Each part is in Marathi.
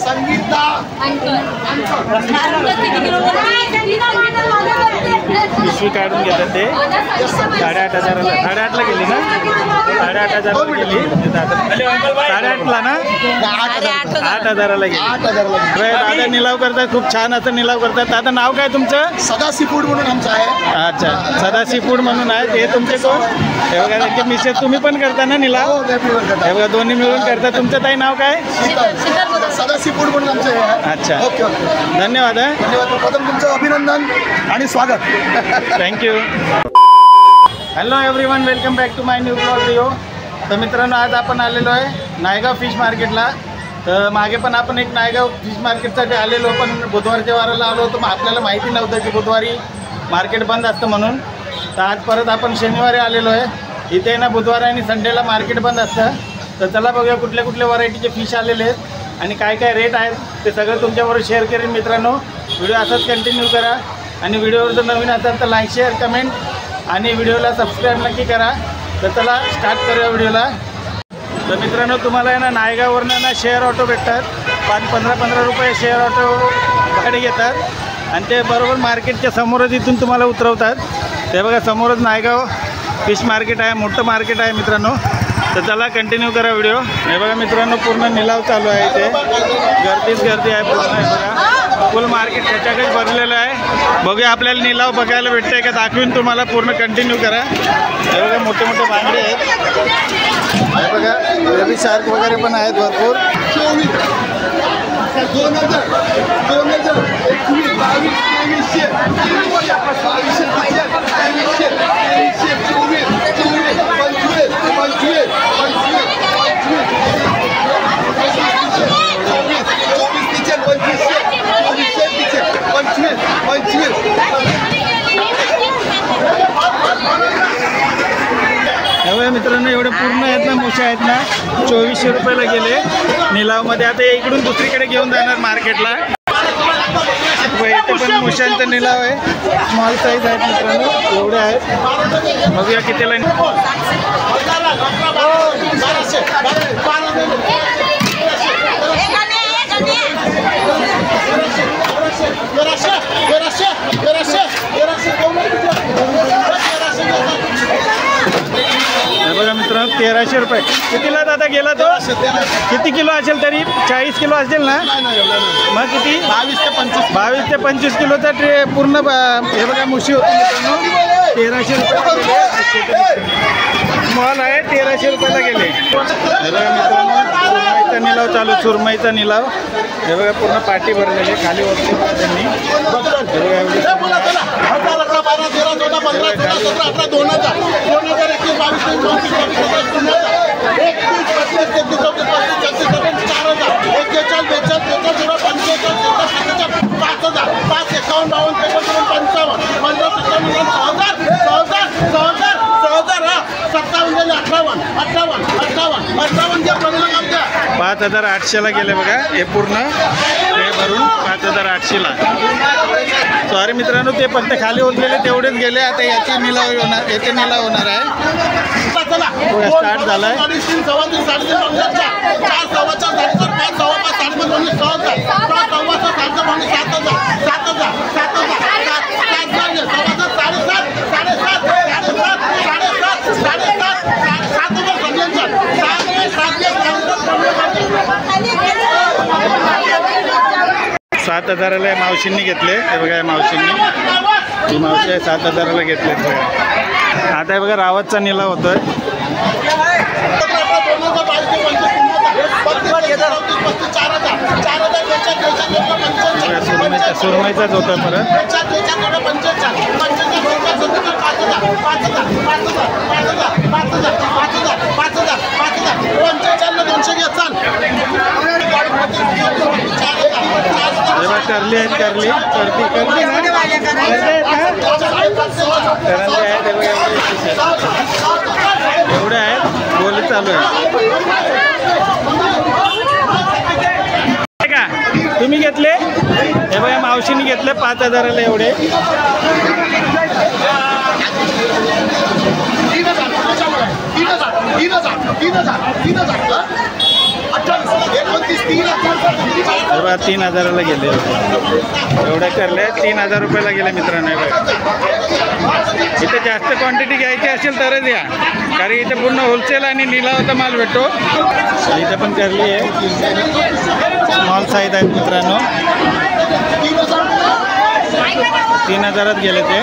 संगीता पिशवी काढून घेतात ते 8,500ला 8,500ला गेली ना 8,500ला गेली 8,500ला ना 8,000ला गेली. दादा निलाव करतात खूप छान असं निलाव करतात. दादा नाव काय तुमचं? सदा सी फूड म्हणून आमचं आहे. अच्छा सदा सी फूड म्हणून आहे. हे तुमचे कोण? हे बघा त्यांचे मिसेस तुम्ही पण करता ना निलाव? हे बघा दोन्ही मिळून करता. तुमचं ताई नाव काय? सदा सी फूड म्हणून आमचं आहे. अच्छा ओके ओके धन्यवाद. धन्यवाद. प्रथम तुमचं अभिनंदन आणि स्वागत. Thank you. Hello everyone welcome back to my new blog video. तर मित्रांनो आज आपण आलेलो आहे नायगाव फिश मार्केटला. तर मागे पण आपण एक नायगाव फिश मार्केटसाठी आलेलो पण बुधवारच्या वाराला आलो होतो. आपल्याला माहिती नव्हतं की बुधवारी मार्केट बंद असतं म्हणून. तर आज परत आपण शनिवारी आलेलो आहे. इथे ना बुधवार आणि संडेला मार्केट बंद असतं. तर चला बघूया कुठल्या कुठल्या व्हरायटीचे फिश आलेले आहेत आणि काय काय रेट आहेत ते सगळं तुमच्याबरोबर शेअर करेन. मित्रांनो व्हिडिओ असाच कंटिन्यू करा आणि व्हिडिओवर जर नवीन असाल तर लाईक शेअर कमेंट आणि व्हिडिओला सबस्क्राईब नक्की करा. तर चला स्टार्ट करूया व्हिडिओला. तर मित्रांनो तुम्हाला आहे ना नायगाववरनं ना शेअर ऑटो भेटतात. 15 रुपये शेअर ऑटो भाडे घेतात आणि ते बरोबर मार्केटच्या समोरच इथून तुम्हाला उतरवतात. ते बघा समोरच नायगाव फिश मार्केट आहे. मोठं मार्केट आहे मित्रांनो. तर चला कंटिन्यू करा व्हिडिओ. हे बघा मित्रांनो पूर्ण निलाव चालू आहे इथे. गर्दीच गर्दी आहे पूर्ण. आहे बघा फुल मार्केट त्याच्याकडेच भरलेलं आहे. बघूया आपल्याला निलाव बघायला भेटतंय का दाखवून तुम्हाला. पूर्ण कंटिन्यू करा. हे बघा मोठे मोठे बांगडे आहेत. हे बघा बेबी शार्क वगैरे पण आहेत भरपूर. 22 मित्रांनो एवढे पूर्ण आहेत ना मुशी आहेत ना 2400 रुपयाला गेले निलावमध्ये. आता इकडून दुसरीकडे घेऊन जाणार मार्केटला. इथे पण मुशांचा निलाव आहे. स्मॉल साईज आहेत मित्रांनो एवढे आहेत. बघूया कितीला. बघा मित्रांनो 1300 रुपये. कितीला दादा गेला तो? किती किलो असेल तरी 40 किलो असेल ना? मग किती? 22 ते 25 किलोचा ट्रे पूर्ण. हे बघा मुशी होती मित्रांनो 1300 रुपये. स्मॉल आहे 1300 रुपयाला गेले. हे बघा मित्रांनो सुरमईचा निलाव चालू. सुरमईचा निलाव. हे बघा पूर्ण पाठी भरलेली खाली वरती त्यांनी. पाच 5800ला गेले बघा. हे पूर्ण हे भरून 5800ला. सॉरी मित्रांनो ते फक्त खाली उरलेले तेवढेच गेले. आता याची निलाव होणार. याचे निलाव होणार आहे. स्टार्ट झाला आहे. सात 7,000ला मावशींनी घेतले. हे बघा मावशींनी. ही मावशी आहे 7,000ला घेतले बघा. आता हे बघा रावतचा निलाव होतोय. सुरमईचाच होता परत. करली आहेत. करली करली एवढे आहेत. बोली चालू आहे का? तुम्ही घेतले? हे बघा मावशीने घेतले 5000ला एवढे. 3,000 28 29 3,000ला गेले एवढ्या करल्या 3,000 रुपयाला गेले मित्रांनो. इथे जास्त क्वांटिटी घ्यायची असेल तरच या, कारण इथे पूर्ण होलसेल आणि निलावाचा माल भेटतो. इथे पण करली आहे, स्मॉल साईज आहेत मित्रांनो. 3,000त गेले ते.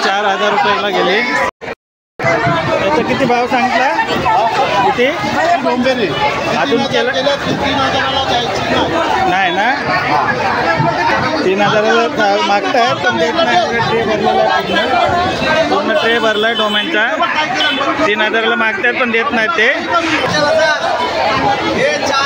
4,000 रुपयाला गेले. याचा किती भाव सांगितला? किती अजून केलं नाही ना? 3,000ला मागतायत पण देत नाही. ट्रे भरलेला आहे, पूर्ण ट्रे भरला आहे डोमेनचा. 3,000ला मागतायत पण देत नाही ते. चार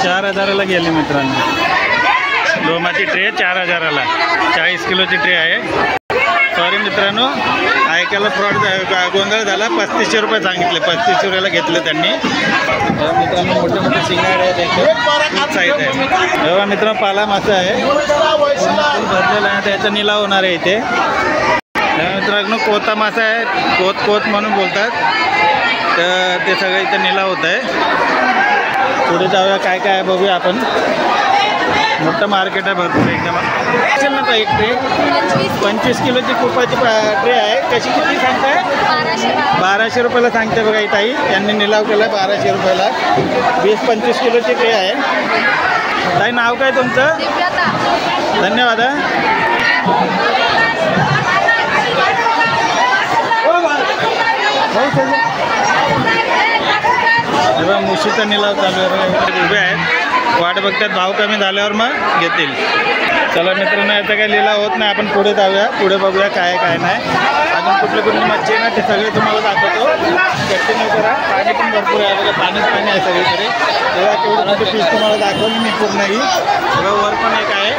4,000ला गेले मित्रांनो. डोमाची ट्रे 4,000ला, 40 किलोची ट्रे आहे. सॉरी मित्रांनो, ऐकायला फ्रॉड गोंधळ झाला. 3,500 रुपये सांगितले, 3,500 रुपयाला घेतले त्यांनी. मित्रांनो मोठे मोठे सिंगाड आहेत, खूप साईज आहे. तेव्हा मित्रांनो पाला मासा आहे, भरलेला आहे, त्याचा निलाव होणार आहे इथे. मित्रांनो कोता मासा आहे, कोत म्हणून बोलतात. तर ते सगळं इथे निलाव होत आहे. पुढे जाऊया, काय काय आहे बघूया आपण. मोठं मार्केट आहे भरपूर एकदम. असेल ना एक ट्रे 25 किलोची कुपाची ट्रे आहे. कशी किती सांगताय? 1200 रुपयाला सांगते बघा. ताई यांनी निलाव केला 1200 रुपयाला. 20-25 किलोची ट्रे आहे. ताई नाव काय तुमचं? धन्यवाद. मुशीचा निलाव चालू आहे, उभे आहेत, वाट बघतात. भाव कमी झाल्यावर मग घेतील. चला मित्रांनो, याचा काही लिलाव होत नाही. आपण पुढे जाऊया, पुढे बघूया काय काय नाही. अजून कुठले कुठली मच्छी आहे ना, ते सगळे तुम्हाला दाखवतो. कंटिन्यू करा. पाणी पण भरपूर आहे बघा, पाणी आहे सगळीकडे. तेव्हा तेवढं मोठे पीस तुम्हाला दाखवलं मी पूर्णही. बघा वर पण एक आहे.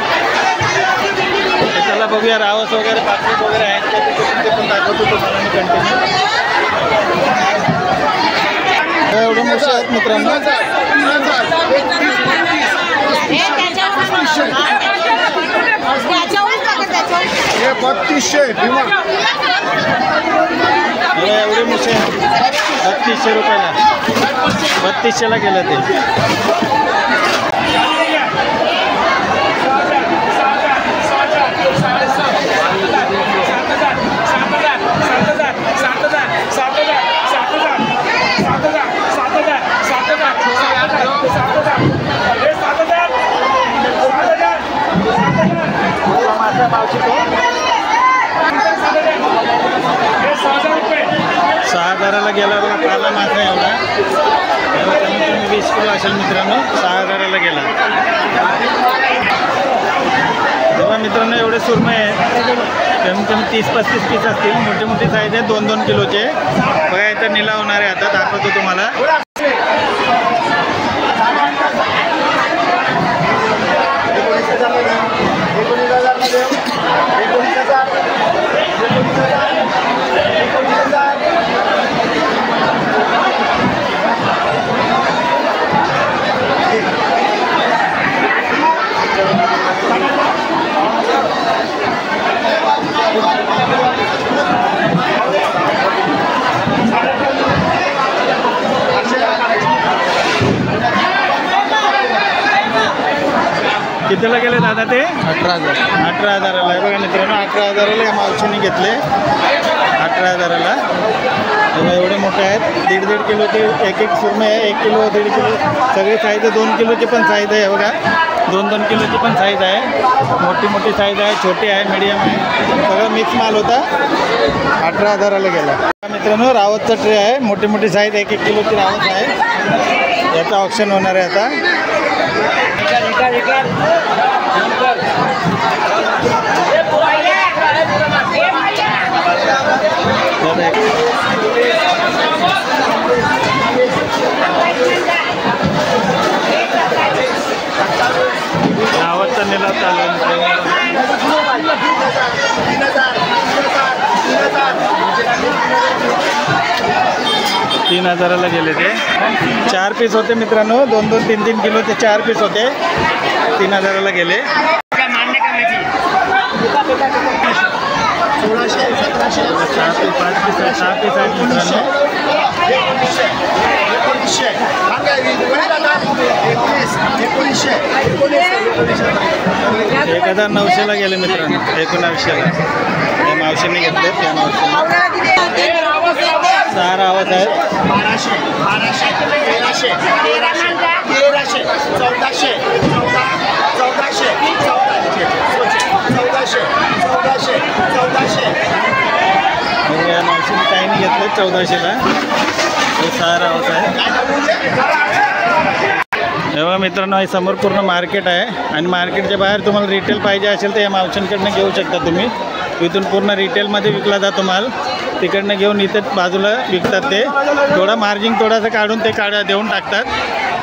चला बघूया, रावस वगैरे पापलेट वगैरे आहेत का, ते पण दाखवतो तुम्हाला मी कंटिन्यू. एवढे मोठे आहेत मित्रांनो. 3200 एवढे मोठे 3200 रुपयाला, 3200ला गेलं ते. मावशी तो 6,000ला गेला बघा. पाला मासा एवढा, कमीत कमी 20 किलो असेल मित्रांनो. 6,000ला गेला. तेव्हा मित्रांनो एवढे सुरमई आहेत, कमीत कमी 30-35 पीस असतील. मोठे मोठे साईज आहेत, 2-2 किलोचे. बघा इथं निलाव होणार आहे. आता दाखवतो तुम्हाला. कितीला गेले दादा ते? 18,000. 18,000ला आहे बघा मित्रांनो. 18,000ला या मावशीने घेतले. 18,000ला. तेव्हा एवढे मोठे आहेत. 1.5 किलोचे एक सुरमई आहे. 1 किलो 1.5 किलो सगळे साईज आहे. 2 किलोचे पण साईज आहे बघा. 2-2 किलोची पण साईज आहे, मोठी साईज आहे, छोटी आहे, मीडियम आहे, सगळं मिक्स माल होता. 18,000ला गेला. मित्रांनो रावतचा ट्रे आहे, मोठी साईज 1-1 किलोची रावत आहे. याचं ऑप्शन होणार आहे आता. रावतचा निलाव चालू आहे. 3,000ला गेले ते. 4 पीस होते मित्रांनो, 2-2, 3-3 किलोचे 4 पीस होते. 3,000ला गेले. 6 पीस आहेत मित्रांनो. 1,900ला गेले मित्रांनो. 1900ला या मावशीने घेतले. त्या मावशीने 6 रावत आहेत. 1200, 1300, 1400, 1400, 1400. या मावशीने काही नाही घेतले. 1400ला हे 6 रावत आहे. तेव्हा मित्रांनो हे समोर पूर्ण मार्केट आहे आणि मार्केटच्या बाहेर तुम्हाला रिटेल पाहिजे असेल तर या मावशींकडनं घेऊ शकता तुम्ही. इथून पूर्ण रिटेलमध्ये विकला जातो माल. तिकडनं घेऊन इथे बाजूला विकतात ते. थोडा मार्जिन थोडासा काढून ते देऊन टाकतात.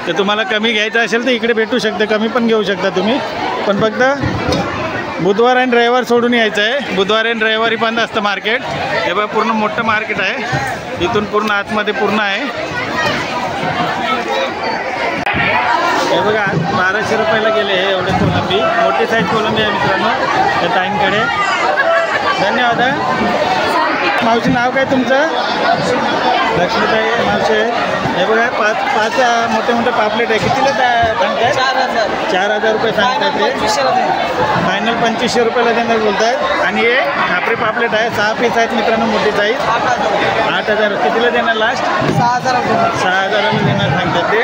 तर तुम्हाला कमी घ्यायचं असेल तर इकडे भेटू शकते, कमी पण घेऊ शकता तुम्ही. पण फक्त बुधवार आणि रविवार सोडून यायचं आहे. बुधवार आणि रविवारी बंद असतं मार्केट. हे बघा पूर्ण मोठं मार्केट आहे. इथून पूर्ण आतमध्ये पूर्ण आहे. हे बघा 1200 रुपयाला गेले हे एवढे कोलंबी. मोठी साईज कोलंबी आहे मित्रांनो त्या टाईमकडे. धन्यवाद. मावशी नाव काय तुमचं? लक्ष्मीताई मावशी. हे बघा 5 मोठे पापलेट आहे. कितीला सांगताय? 4,000 रुपये सांगतात ते. फायनल 2500 रुपयाला देणार बोलत आहेत. आणि हे खापरी पापलेट आहे. 6 पीस आहेत मित्रांनो, मोठी साईज. 8,000. कितीला देणार लास्ट? 6,000ला देणार सांगतात ते.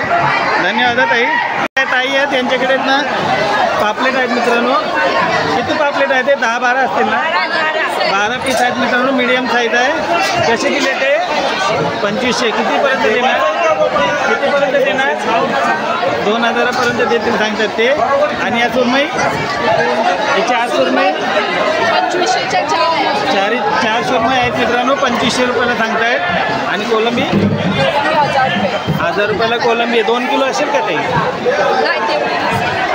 धन्यवाद ताई. ताई आहेत त्यांच्याकडे ना पापलेट आहेत मित्रांनो. किती पापलेट आहे ते? 10-12 असतील ना? 12 पीस आहेत मित्रांनो, मीडियम साईज आहे. कसे दिले ते? 2500. कितीपर्यंत देणार? कितीपर्यंत देणार? 2,000पर्यंत देतील सांगतात ते. आणि या सुरमई हे 4 सुरमई 4 सुरमई आहेत मित्रांनो, 2500 रुपयाला सांगतायत. आणि कोलंबी 1,000 रुपयाला कोलंबी. 2 किलो असेल का ते?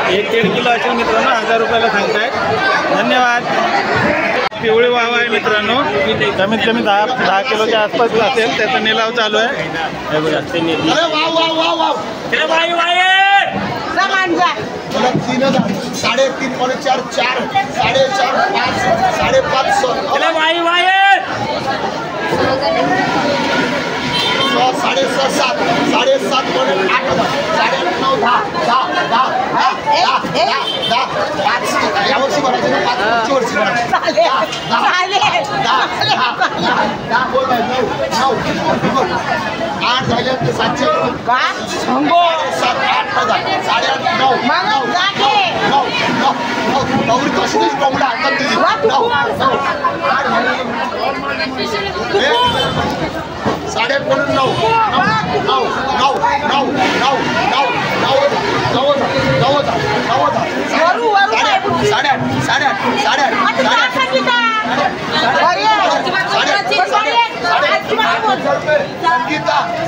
1-1.5 किलो असेल मित्रांनो, 1,000 रुपयाला सांगतायत. धन्यवाद. पिवळी वाव आहे मित्रांनो, कमीत कमी 10 किलोच्या आसपास असेल. त्याचा निलाव चालू आहे. हे बघा ते 3,000, 3.5, 4, 4.5, 5.5, 6.5, 7, 8,000, 9, 10, 5 यावर्षी भरायचं ना, 5 वर्षी भरायचं. 8 झाले ते 700. 7, 8,000, 8.5, 9, 9 कशीच कोंबडा आणतात तुझी. 9,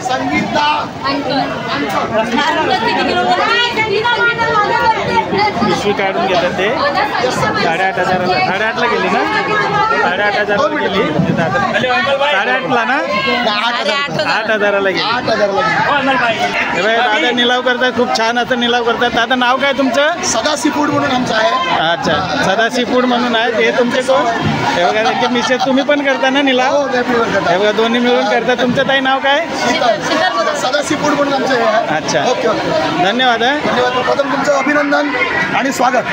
संगीता पिशवी काढून घेतात ते. 8,500ला 8,500ला गेली ना? 8,500ला गेली. 8,500ला ना? 8,000ला गेली. 8,000ला दादा निलाव करतात, खूप छान असं निलाव करतात. दादा नाव काय तुमचं? सदा सी फूड म्हणून आमचं आहे. अच्छा, सदा सी फूड म्हणून आहे. ते तुमचे कोण? हे बघा त्यांचे मिसेस. तुम्ही पण करता ना निलाव? हे बघा दोन्ही मिळून करता. तुमचं ताई नाव काय? सदा सी फूड म्हणून आमचं आहे. अच्छा, ओके ओके. धन्यवाद. धन्यवाद. प्रथम तुमचं अभिनंदन आणि स्वागत.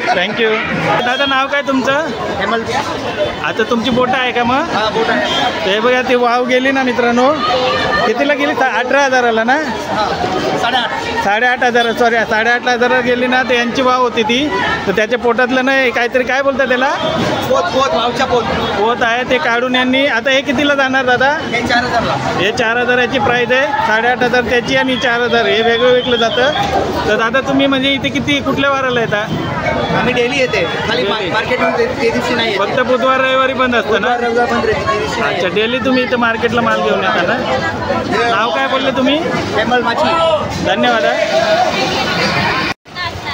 थँक्यू. दादा नाव काय तुमचं? हेमल. आता तुमची बोट आहे का मग? हा, बोट आहे. ते बघा ती वाव गेली ना मित्रांनो. कितीला गेली? 18,000ला ना? 8.5. 8,500 सॉरी 8,500 गेली ना तर यांची वाव होती ती. तर त्याच्या पोटातलं नाही काहीतरी काय बोलतात त्याला पोत भावच्या पोत पोत आहे ते काढून यांनी. आता हे कितीला जाणार दादा? हे 4,000ला. हे 4,000ची प्राईज आहे. 8,500 त्याची आणि 4,000 हे वेगळं विकलं जातं. तर दादा तुम्ही म्हणजे इथे किती कुठल्या वाराला येता? आम्ही डेली येते खाली मार्केटमध्ये ते दिवशी नाही फक्त बुधवार रविवारी बंद असतं ना? रविवार पण ते दिवशी नाही. अच्छा डेली तुम्ही इथं मार्केटला माल घेऊन येता ना? नाव काय बोलले तुम्ही? हेमल माची. धन्यवाद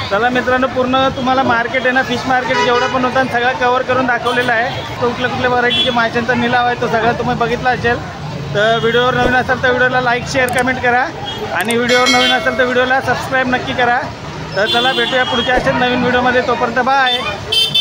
चला मित्रांनो पूर्ण तुम्हाला मार्केट आहे ना फिश मार्केट जेवढं पण होतं सगळं कवर करून दाखवलेलं आहे. तो कुठल्या व्हरायटीचे माशांचा निलाव आहे तो सगळं तुम्ही बघितला असेल. तर व्हिडिओवर नवीन असेल तर व्हिडिओला लाईक शेअर कमेंट करा आणि व्हिडिओवर नवीन असेल तर व्हिडिओला सबस्क्राईब नक्की करा. तर चला भेटूया पुढच्या असेल नवीन व्हिडिओमध्ये. तोपर्यंत बाय.